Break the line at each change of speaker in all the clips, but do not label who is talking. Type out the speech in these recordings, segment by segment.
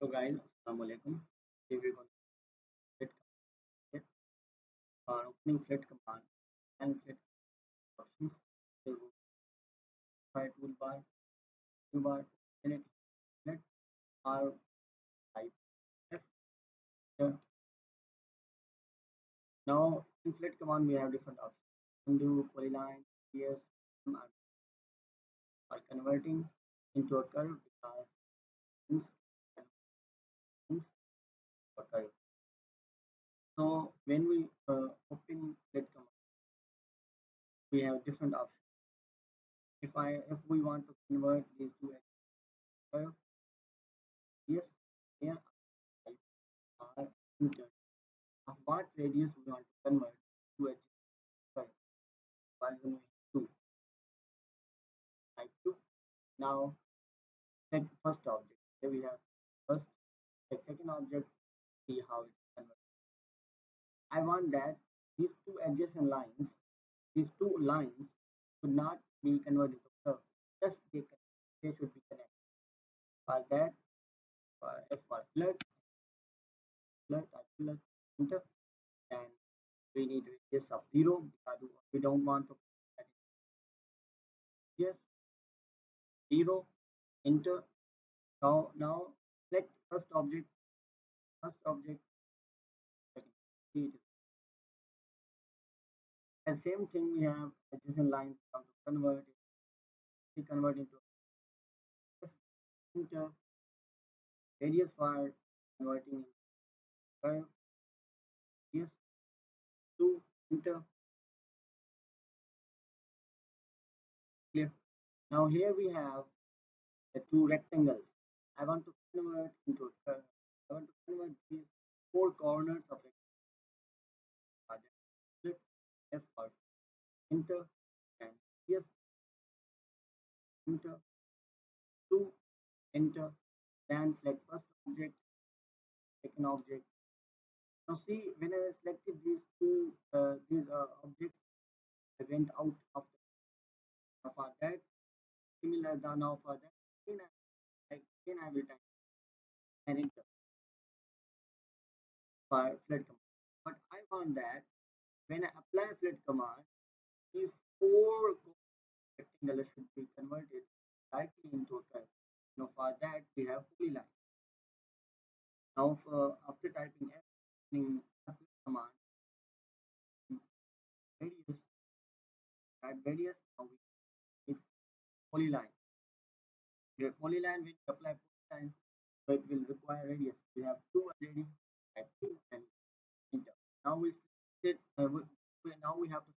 So guys, Assalamu alaikum. Today we're going to flit opening flit command and flit options. So we'll try toolbar, select flit or type F. Here. Now in flit command we have different options. Undo, polyline, yes, are converting into a curve because things things are curve. So when we open flit command, we have different options. If we want to convert these two as curve, yes, here are entered. Of what radius we want to convert to a curve. While we to type 2. Now set first object. Here we have first, the second object, see how it converts. I want that these two adjacent lines, these two lines should not be converted to curve. Just they should be connected. For that, for F for flood, enter, and we need radius of 0 because we don't want to put that in. Yes, 0, enter. Now select first object, second. See it. And same thing we have adjacent line how to convert it. We convert into enter radius for converting into curve. Yes, 2, enter, clear. Now here we have the two rectangles. I want to convert into a curve. I want to convert these four corners of a project. Flip F for enter and yes, enter, 2, enter, then select first object, second object. Now see when I selected these objects, I went out of for that similar the now for that again I will type and enter for flood command. But I want that when I apply flood command, these four rectangles should be converted directly into a curve. Now for that we have polyline. Now for after typing F in flood command various add various now we need polyline. The polyline when you apply polyline, so it will require radius. We have two already at 2 and enter. Now now we have to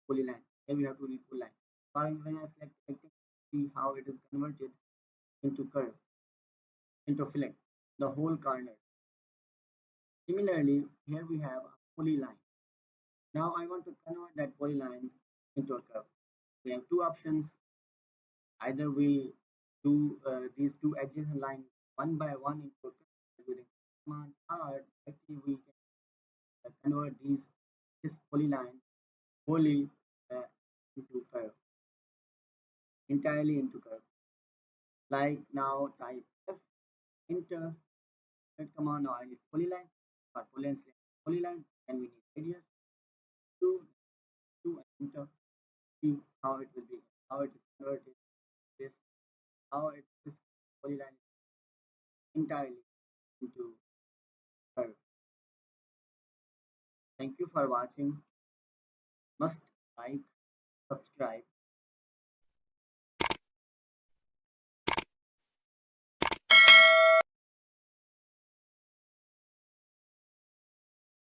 polyline. Then we have to read polyline. When I select rectangle, see how it is converted into curve, into fillet, the whole corner. Similarly, here we have a polyline. Now I want to convert that polyline into a curve. We have two options. Either we do these two adjacent lines one by one into a curve using command, or actually we can convert this polyline wholly uh, into curve, entirely into curve. Like now type F, enter, hit command. Now I need polyline. For polyline select polyline, and we need radius 2, 2, and enter. See how it will be, how it is converted. This how it this polyline entirely into curve. Thank you for watching. Must like, subscribe,